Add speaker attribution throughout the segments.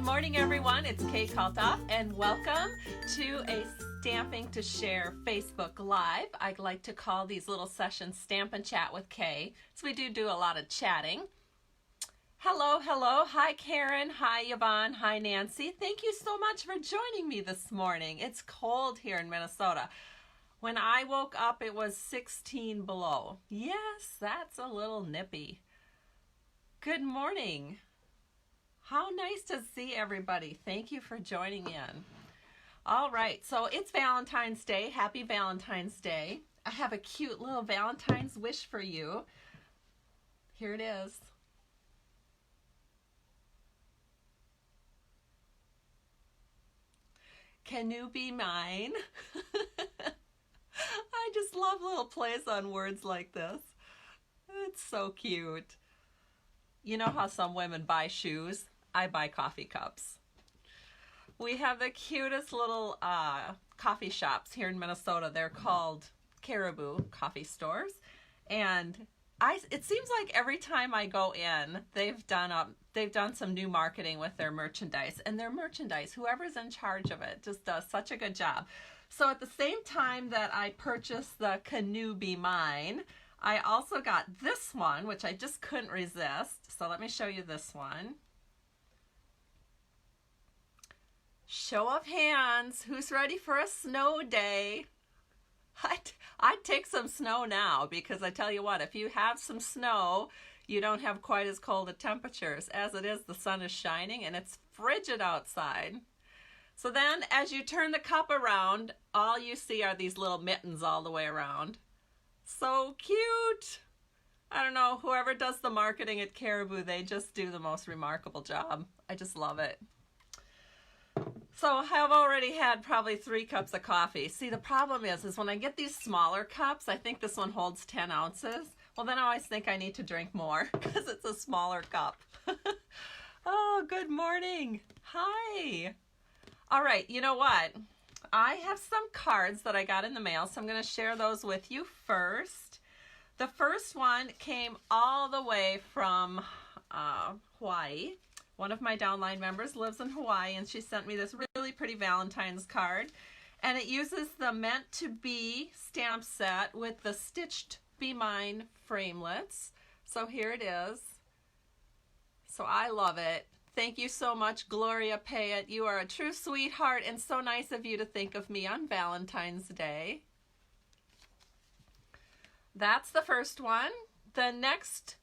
Speaker 1: morning, everyone. It's Kay Kaltoff, and welcome to a Stamping to Share Facebook Live. I like to call these little sessions Stamp and Chat with Kay, so we do a lot of chatting. Hello, hello. Hi, Karen. Hi, Yvonne. Hi, Nancy. Thank you so much for joining me this morning. It's cold here in Minnesota. When I woke up, it was 16 below. Yes, that's a little nippy. Good morning. How nice to see everybody. Thank you for joining in. All right, so it's Valentine's Day. Happy Valentine's Day. I have a cute little Valentine's wish for you. Here it is. Can you be mine? I just love little plays on words like this. It's so cute. You know how some women buy shoes? I buy coffee cups. We have the cutest little coffee shops here in Minnesota. They're called Caribou coffee stores. And it seems like every time I go in, they've done some new marketing with their merchandise. And their merchandise, whoever's in charge of it, just does such a good job. So at the same time that I purchased the Can You Be Mine, I also got this one, which I just couldn't resist. So let me show you this one. Show of hands, who's ready for a snow day? I'd take some snow now, because I tell you what, if you have some snow, you don't have quite as cold of temperatures. As it is, the sun is shining and it's frigid outside. So then as you turn the cup around, all you see are these little mittens all the way around. So cute. I don't know, whoever does the marketing at Caribou, they just do the most remarkable job. I just love it. So I've already had probably 3 cups of coffee. See, the problem is when I get these smaller cups, I think this one holds 10 ounces. Well, then I always think I need to drink more because it's a smaller cup. Oh, good morning. Hi. All right, you know what? I have some cards that I got in the mail, so I'm going to share those with you first. The first one came all the way from Hawaii. One of my downline members lives in Hawaii, and she sent me this really pretty Valentine's card. And it uses the Meant to Be stamp set with the stitched Be Mine framelits. So here it is. So I love it. Thank you so much, Gloria Payette. You are a true sweetheart, and so nice of you to think of me on Valentine's Day. That's the first one. The next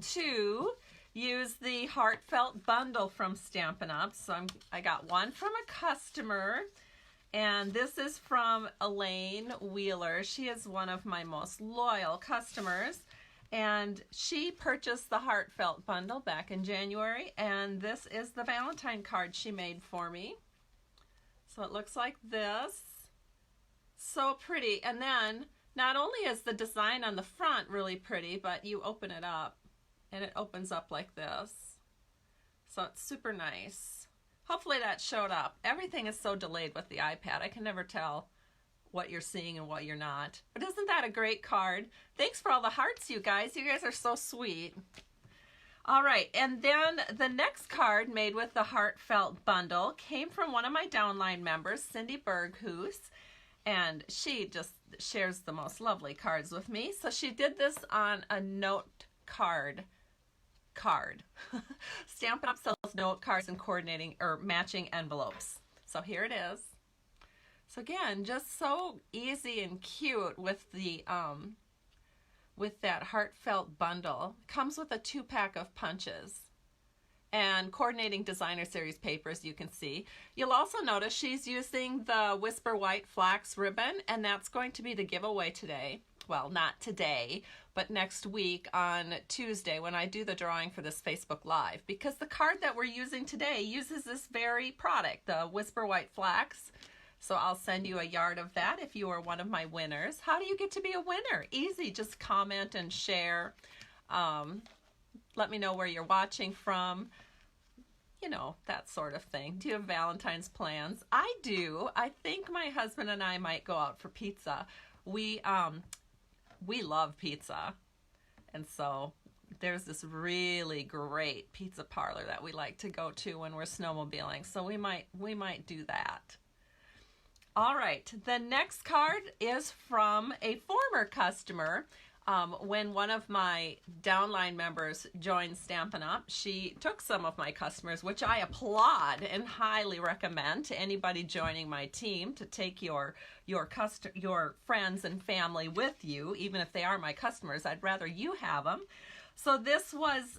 Speaker 1: 2 use the Heartfelt Bundle from Stampin' Up. So I got one from a customer, and this is from Elaine Wheeler. She is one of my most loyal customers, and she purchased the Heartfelt Bundle back in January, and this is the Valentine card she made for me. So it looks like this. So pretty. And then not only is the design on the front really pretty, but you open it up and it opens up like this. So it's super nice. Hopefully that showed up. Everything is so delayed with the iPad. I can never tell what you're seeing and what you're not. But isn't that a great card? Thanks for all the hearts, you guys. You guys are so sweet. All right, and then the next card made with the Heartfelt Bundle came from one of my downline members, Cindy Berghuis, and she just shares the most lovely cards with me. So she did this on a note card. Stampin' Up sells note cards and coordinating or matching envelopes. So here it is. So again, just so easy and cute with the with that Heartfelt Bundle. Comes with a 2-pack of punches and coordinating designer series papers, you can see. You'll also notice she's using the Whisper White Flax ribbon, and that's going to be the giveaway today. Well, not today, but next week on Tuesday when I do the drawing for this Facebook Live, because the card that we're using today uses this very product, the Whisper White Flax. So I'll send you a yard of that if you are one of my winners. How do you get to be a winner? Easy, just comment and share. Let me know where you're watching from. You know, that sort of thing. Do you have Valentine's plans? I do. I think my husband and I might go out for pizza. We love pizza, and so there's this really great pizza parlor that we like to go to when we're snowmobiling, so we might do that. All right, the next card is from a former customer. When one of my downline members joined Stampin' Up, she took some of my customers, which I applaud and highly recommend to anybody joining my team, to take your friends and family with you, even if they are my customers. I'd rather you have them. So this was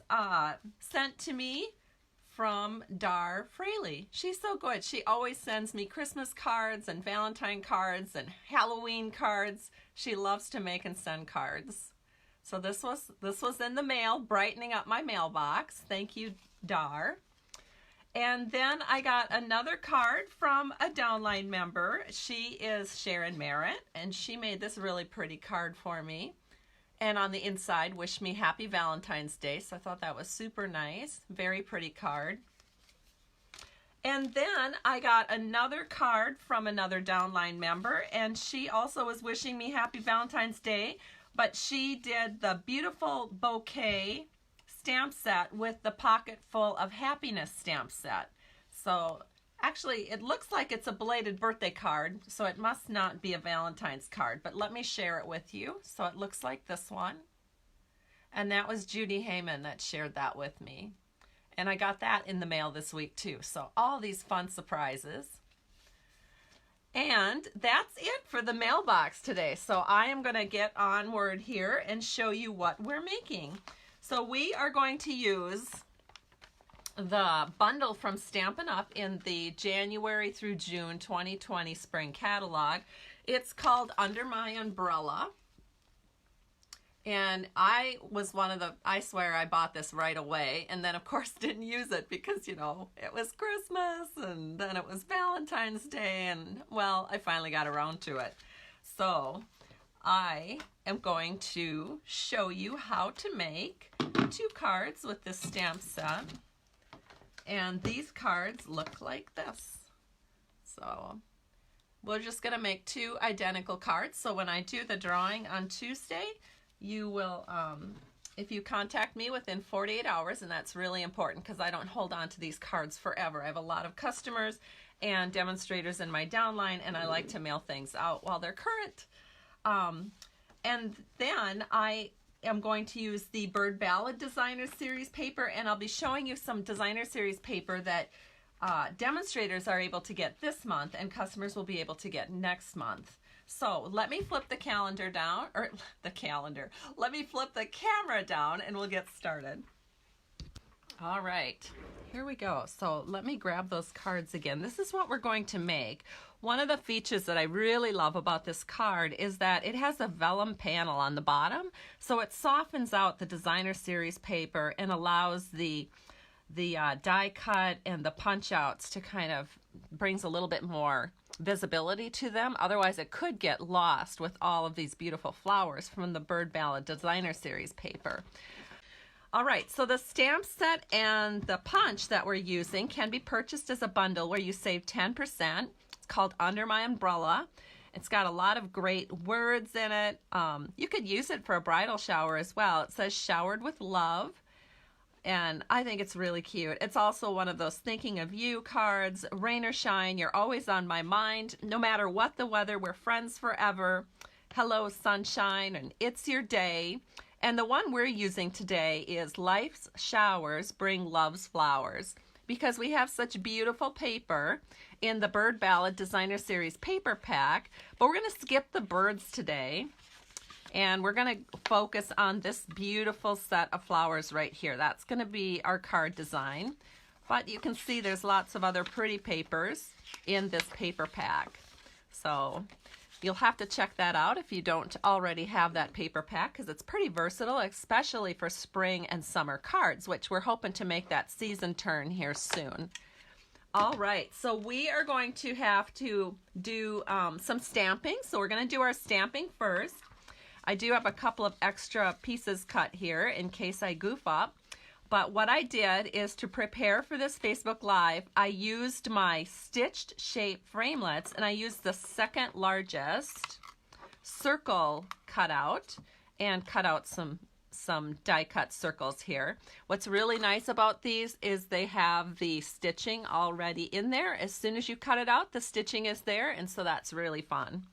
Speaker 1: sent to me from Dar Fraley. She's so good. She always sends me Christmas cards and Valentine cards and Halloween cards. She loves to make and send cards. So this was in the mail, brightening up my mailbox. Thank you, Dar. And then I got another card from a downline member. She is Sharon Merritt, and she made this really pretty card for me. And on the inside, wish me happy Valentine's Day. So I thought that was super nice. Very pretty card. And then I got another card from another downline member, and she also was wishing me happy Valentine's Day, but she did the beautiful bouquet stamp set with the pocket full of happiness stamp set. So actually, it looks like it's a belated birthday card, so it must not be a Valentine's card, but let me share it with you. So it looks like this one. And that was Judy Heyman that shared that with me. And I got that in the mail this week too. So all these fun surprises. And that's it for the mailbox today. So I am going to get onward here and show you what we're making. So we are going to use the bundle from Stampin' Up in the January through June 2020 spring catalog. It's called Under My Umbrella. And I swear I bought this right away, and then of course didn't use it because, you know, it was Christmas and then it was Valentine's Day, and well, I finally got around to it. So I am going to show you how to make 2 cards with this stamp set. And these cards look like this. So we're just going to make 2 identical cards. So when I do the drawing on Tuesday, you will, if you contact me within 48 hours, and that's really important because I don't hold on to these cards forever. I have a lot of customers and demonstrators in my downline, and I like to mail things out while they're current. And then I am going to use the Bird Ballad Designer Series paper, and I'll be showing you some Designer Series paper that demonstrators are able to get this month and customers will be able to get next month. So let me flip the calendar down, or let me flip the camera down and we'll get started. All right, here we go. So let me grab those cards again. This is what we're going to make. One of the features that I really love about this card is that it has a vellum panel on the bottom, so it softens out the Designer Series paper and allows the die cut and the punch outs to kind of brings a little bit more visibility to them. Otherwise it could get lost with all of these beautiful flowers from the Bird Ballad Designer Series paper. All right, so the stamp set and the punch that we're using can be purchased as a bundle where you save 10%. It's called Under My Umbrella. It's got a lot of great words in it. You could use it for a bridal shower as well. It says showered with love. And I think it's really cute. It's also one of those thinking of you cards, rain or shine, you're always on my mind. No matter what the weather, we're friends forever. Hello, sunshine, and it's your day. And the one we're using today is Life's Showers Bring Love's Flowers. Because we have such beautiful paper in the Bird Ballad Designer Series paper pack, but we're going to skip the birds today. And we're going to focus on this beautiful set of flowers right here. That's going to be our card design. But you can see there's lots of other pretty papers in this paper pack. So you'll have to check that out if you don't already have that paper pack, because it's pretty versatile, especially for spring and summer cards, which we're hoping to make that season turn here soon. All right, so we are going to have to do some stamping. So we're going to do our stamping first. I do have a couple of extra pieces cut here in case I goof up. But what I did is to prepare for this Facebook Live, I used my stitched shape framelits, and I used the second largest circle cutout and cut out some some die cut circles here. What's really nice about these is they have the stitching already in there. As soon as you cut it out, the stitching is there, and so that's really fun.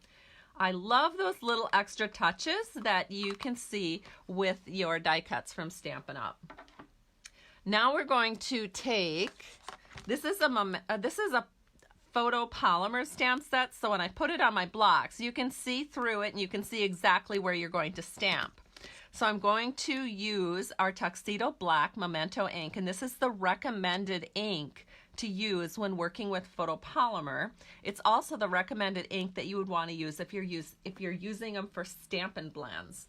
Speaker 1: I love those little extra touches that you can see with your die cuts from Stampin' Up. Now we're going to take, this is a photopolymer stamp set, so when I put it on my blocks, you can see through it and you can see exactly where you're going to stamp. So I'm going to use our Tuxedo Black Memento ink, and this is the recommended ink to use when working with photopolymer. It's also the recommended ink that you would want to use if you're using them for Stampin' Blends.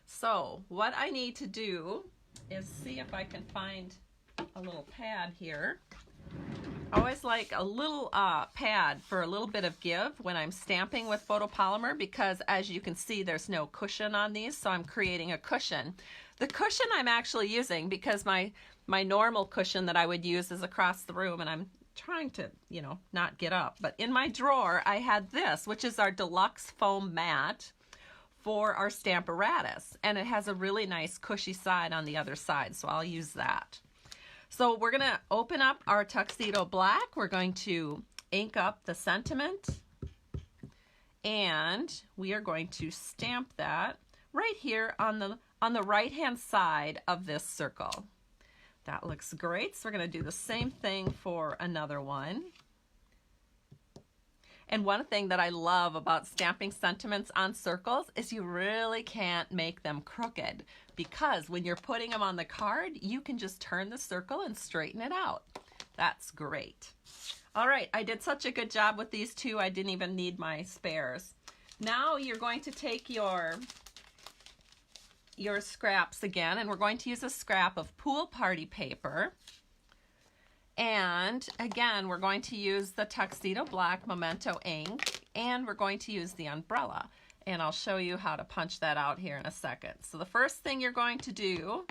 Speaker 1: So what I need to do is see if I can find a little pad here. I always like a little pad for a little bit of give when I'm stamping with photopolymer, because as you can see there's no cushion on these, so I'm creating a cushion. The cushion I'm actually using, because my normal cushion that I would use is across the room, and I'm trying to, you know, not get up, but in my drawer I had this, which is our deluxe foam mat for our Stamparatus, and it has a really nice cushy side on the other side, so I'll use that. So we're going to open up our Tuxedo Black. We're going to ink up the sentiment, and we are going to stamp that right here on the right hand side of this circle. That looks great. So we're going to do the same thing for another one. And one thing that I love about stamping sentiments on circles is you really can't make them crooked, because when you're putting them on the card, you can just turn the circle and straighten it out. That's great. All right, I did such a good job with these two, I didn't even need my spares. Now you're going to take your scraps again, and we're going to use a scrap of pool party paper. And again, we're going to use the Tuxedo Black Memento ink, and we're going to use the umbrella. And I'll show you how to punch that out here in a second. So the first thing you're going to do,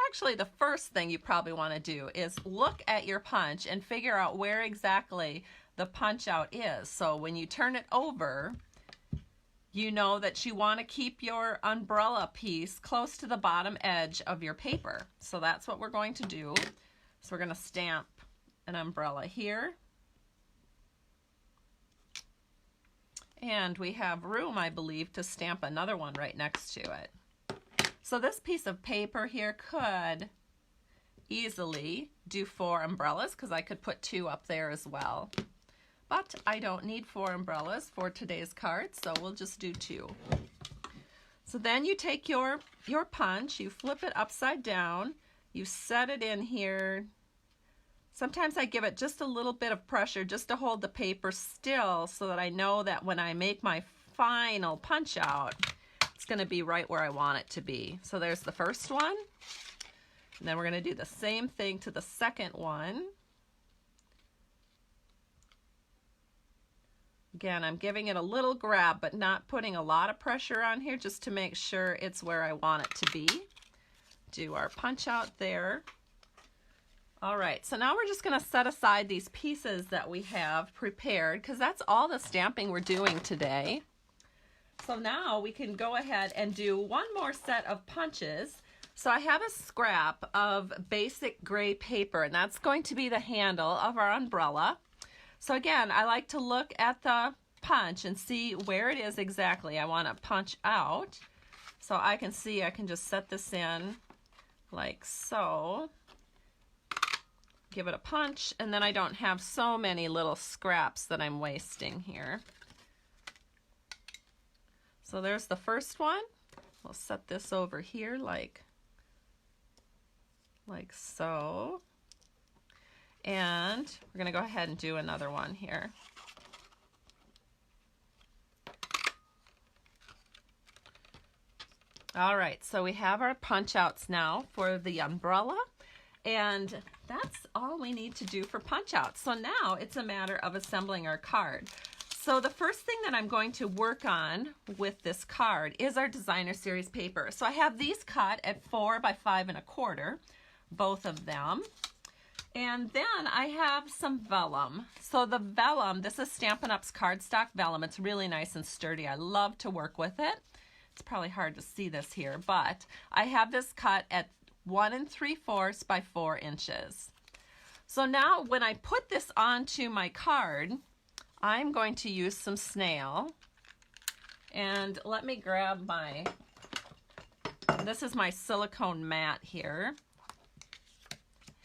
Speaker 1: actually the first thing you probably want to do is look at your punch and figure out where exactly the punch out is. So when you turn it over, you know that you want to keep your umbrella piece close to the bottom edge of your paper. So that's what we're going to do. So we're going to stamp an umbrella here. And we have room, I believe, to stamp another one right next to it. So this piece of paper here could easily do 4 umbrellas, because I could put 2 up there as well. But I don't need 4 umbrellas for today's card, so we'll just do 2. So then you take your punch, you flip it upside down, you set it in here. Sometimes I give it just a little bit of pressure just to hold the paper still, so that I know that when I make my final punch out, it's going to be right where I want it to be. So there's the first one. And then we're going to do the same thing to the second one. Again, I'm giving it a little grab, but not putting a lot of pressure on here, just to make sure it's where I want it to be. Do our punch out there. All right, so now we're just going to set aside these pieces that we have prepared, because that's all the stamping we're doing today. So now we can go ahead and do one more set of punches. So I have a scrap of basic gray paper, and that's going to be the handle of our umbrella. So again, I like to look at the punch and see where it is exactly I want to punch out. So I can see I can just set this in like so. Give it a punch, and then I don't have so many little scraps that I'm wasting here. So there's the first one. We'll set this over here like so. And we're going to go ahead and do another one here. All right, so we have our punch outs now for the umbrella. And that's all we need to do for punch outs. So now it's a matter of assembling our card. So the first thing that I'm going to work on with this card is our designer series paper. So I have these cut at 4 by 5 1/4, both of them. And then I have some vellum. So the vellum, this is Stampin' Up's cardstock vellum. It's really nice and sturdy. I love to work with it. It's probably hard to see this here, but I have this cut at 1 3/4 by 4 inches. So now when I put this onto my card, I'm going to use some snail. And let me grab this is my silicone mat here.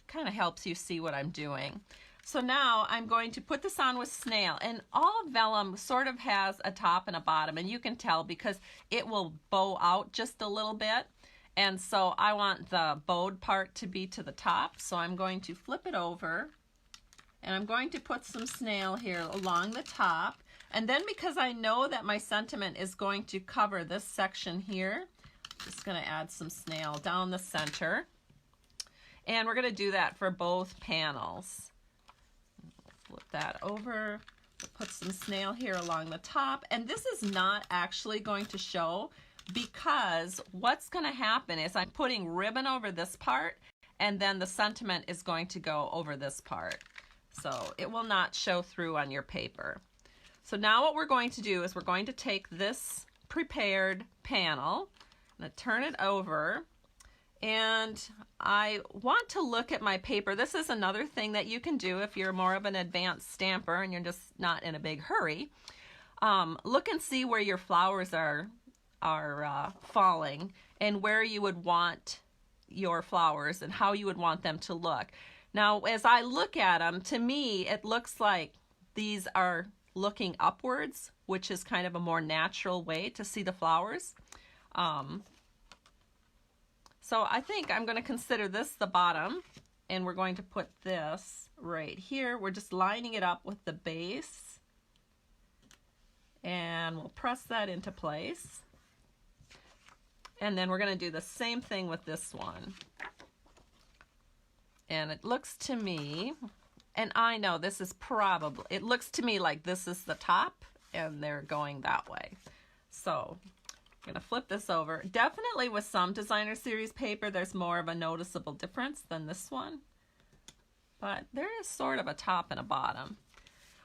Speaker 1: Kind of helps you see what I'm doing. So now I'm going to put this on with snail, and all vellum sort of has a top and a bottom, and you can tell because it will bow out just a little bit, and so I want the bowed part to be to the top. So I'm going to flip it over, and I'm going to put some snail here along the top, and then because I know that my sentiment is going to cover this section here, I'm just going to add some snail down the center. And we're going to do that for both panels. Flip that over, put some snail here along the top. And this is not actually going to show because what's going to happen is I'm putting ribbon over this part, and then the sentiment is going to go over this part. So it will not show through on your paper. So now what we're going to do is we're going to take this prepared panel and turn it over. And I want to look at my paper. This is another thing that you can do if you're more of an advanced stamper and you're just not in a big hurry. Look and see where your flowers are falling and where you would want your flowers and how you would want them to look. Now, as I look at them, to me, it looks like these are looking upwards, which is kind of a more natural way to see the flowers. So I think I'm going to consider this the bottom, and we're going to put this right here. We're just lining it up with the base, and we'll press that into place. And then we're going to do the same thing with this one. And it looks to me, and I know this is probably, it looks to me like this is the top, and they're going that way. So I'm going to flip this over. Definitely with some designer series paper, there's more of a noticeable difference than this one. But there is sort of a top and a bottom.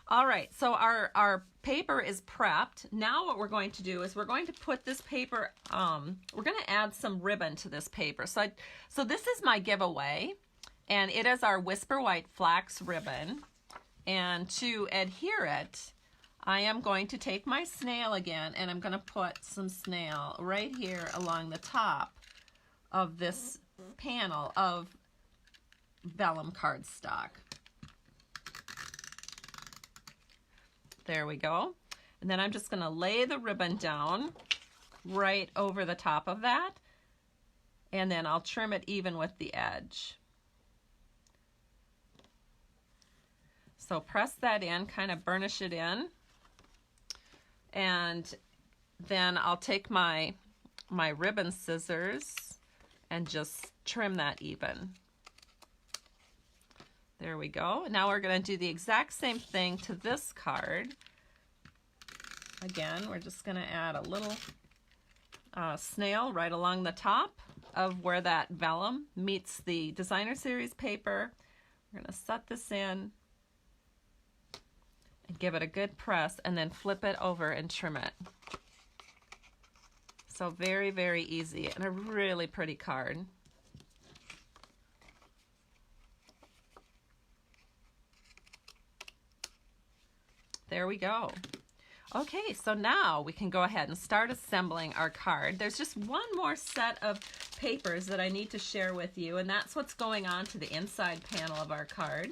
Speaker 1: All right, so our paper is prepped. Now what we're going to do is we're going to put this paper, we're going to add some ribbon to this paper. So this is my giveaway, and it is our Whisper White Flax ribbon. And to adhere it, I am going to take my snail again, and I'm going to put some snail right here along the top of this panel of vellum cardstock. There we go. And then I'm just going to lay the ribbon down right over the top of that, and then I'll trim it even with the edge. So press that in, kind of burnish it in. And then I'll take my ribbon scissors and just trim that even. There we go. Now we're going to do the exact same thing to this card. Again, we're just going to add a little snail right along the top of where that vellum meets the designer series paper. We're going to set this in and give it a good press, and then flip it over and trim it. So very, very easy, and a really pretty card. There we go. Okay, so now we can go ahead and start assembling our card. There's just one more set of papers that I need to share with you, and that's what's going on to the inside panel of our card.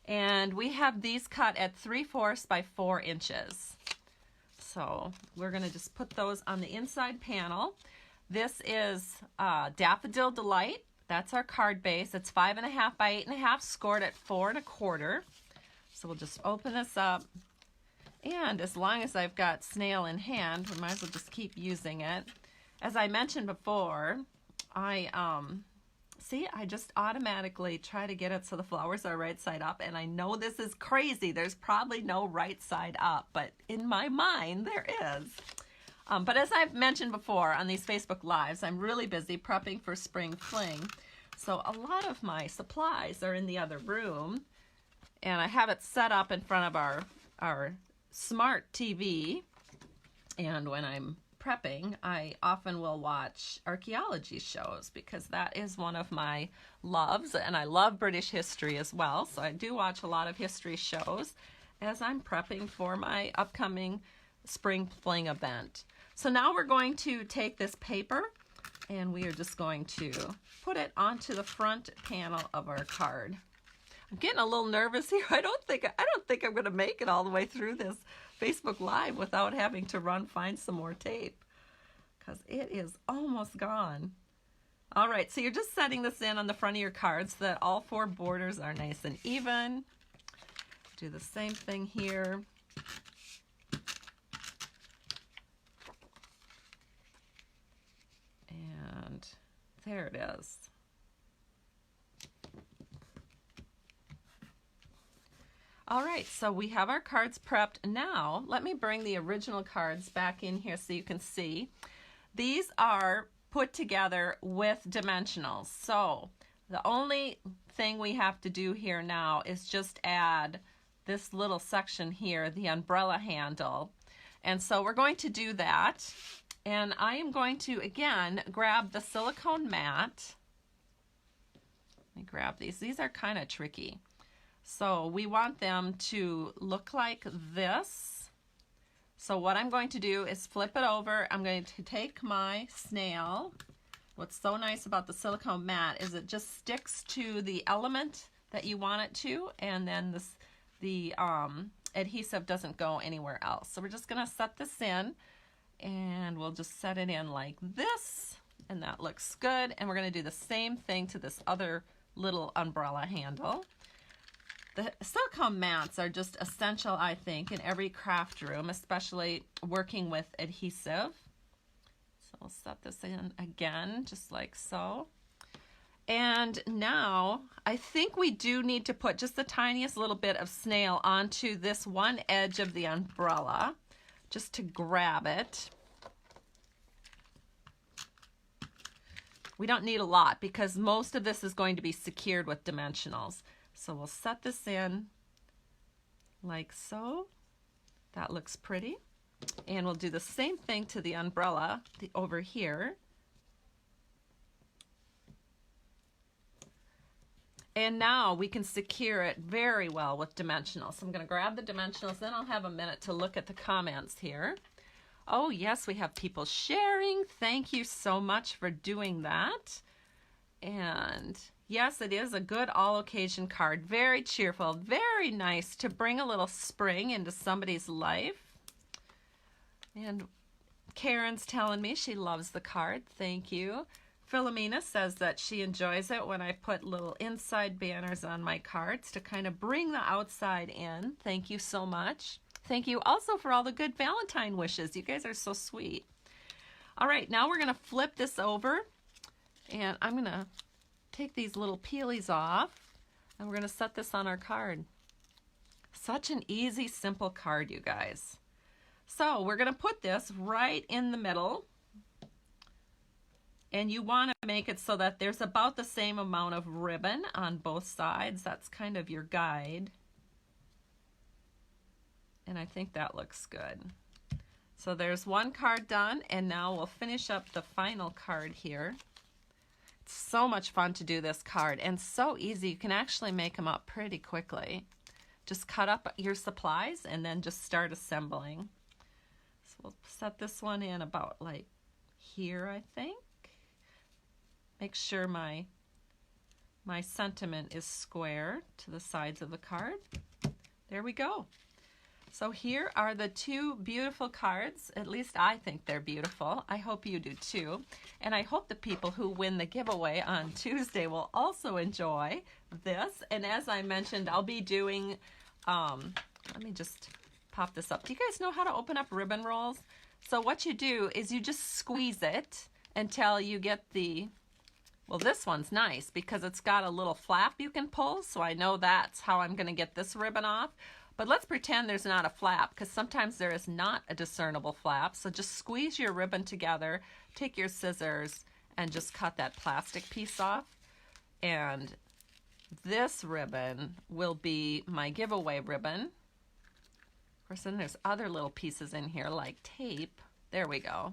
Speaker 1: And we have these cut at 3/4 by 4 inches. So we're going to just put those on the inside panel. This is Daffodil Delight. That's our card base. It's 5.5 by 8.5, scored at 4 1/4. So we'll just open this up. And as long as I've got snail in hand, we might as well just keep using it. As I mentioned before, I just automatically try to get it so the flowers are right side up, and I know this is crazy. There's probably no right side up, but in my mind there is. But as I've mentioned before on these Facebook Lives, I'm really busy prepping for Spring Fling. So a lot of my supplies are in the other room, and I have it set up in front of our smart TV. And when I'm prepping, I often will watch archaeology shows because that is one of my loves, and I love British history as well. So I do watch a lot of history shows as I'm prepping for my upcoming spring fling event. So now we're going to take this paper and we are just going to put it onto the front panel of our card. I'm getting a little nervous here. I don't think I'm going to make it all the way through this Facebook Live without having to find some more tape, because it is almost gone. All right, so you're just setting this in on the front of your card so that all 4 borders are nice and even. Do the same thing here. And there it is. All right, so we have our cards prepped. Now, let me bring the original cards back in here so you can see. These are put together with dimensionals. So the only thing we have to do here now is just add this little section here, the umbrella handle. And so we're going to do that. And I am going to, again, grab the silicone mat. Let me grab these. These are kind of tricky. So we want them to look like this. So what I'm going to do is flip it over. I'm going to take my snail. What's so nice about the silicone mat is it just sticks to the element that you want it to, and then the adhesive doesn't go anywhere else. So we're just going to set this in, and we'll just set it in like this, and that looks good. And we're going to do the same thing to this other little umbrella handle. The silicone mats are just essential, I think, in every craft room, especially working with adhesive. So we'll set this in again, just like so. And now, I think we do need to put just the tiniest little bit of snail onto this one edge of the umbrella, just to grab it. We don't need a lot because most of this is going to be secured with dimensionals. So we'll set this in like so. That looks pretty. And we'll do the same thing to the umbrella over here. And now we can secure it very well with dimensionals. So I'm going to grab the dimensionals, then I'll have a minute to look at the comments here. Oh yes, we have people sharing. Thank you so much for doing that. And yes, it is a good all-occasion card. Very cheerful, very nice to bring a little spring into somebody's life. And Karen's telling me she loves the card. Thank you. Philomena says that she enjoys it when I put little inside banners on my cards to kind of bring the outside in. Thank you so much. Thank you also for all the good Valentine wishes. You guys are so sweet. All right, now we're going to flip this over. And I'm going to take these little peelies off, and we're going to set this on our card. Such an easy, simple card, you guys. So we're going to put this right in the middle, and you want to make it so that there's about the same amount of ribbon on both sides. That's kind of your guide. And I think that looks good. So there's one card done, and now we'll finish up the final card here. So much fun to do this card, and so easy. You can actually make them up pretty quickly. Just cut up your supplies and then just start assembling. So we'll set this one in about like here, I think. Make sure my sentiment is square to the sides of the card. There we go. So here are the 2 beautiful cards. At least I think they're beautiful. I hope you do too. And I hope the people who win the giveaway on Tuesday will also enjoy this. And as I mentioned, I'll be doing, let me just pop this up. Do you guys know how to open up ribbon rolls? So what you do is you just squeeze it until you get the, well, this one's nice because it's got a little flap you can pull. So I know that's how I'm going to get this ribbon off. But let's pretend there's not a flap, because sometimes there is not a discernible flap. So just squeeze your ribbon together, take your scissors, and just cut that plastic piece off. And this ribbon will be my giveaway ribbon. Of course, then there's other little pieces in here like tape. There we go.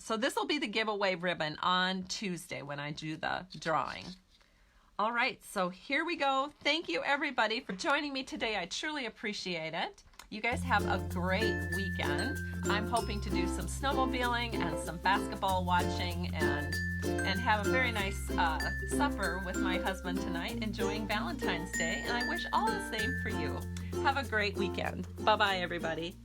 Speaker 1: So this will be the giveaway ribbon on Tuesday when I do the drawing. All right, so here we go. Thank you everybody for joining me today. I truly appreciate it. You guys have a great weekend. I'm hoping to do some snowmobiling and some basketball watching and have a very nice supper with my husband tonight, enjoying Valentine's Day, and I wish all the same for you. Have a great weekend. Bye-bye, everybody.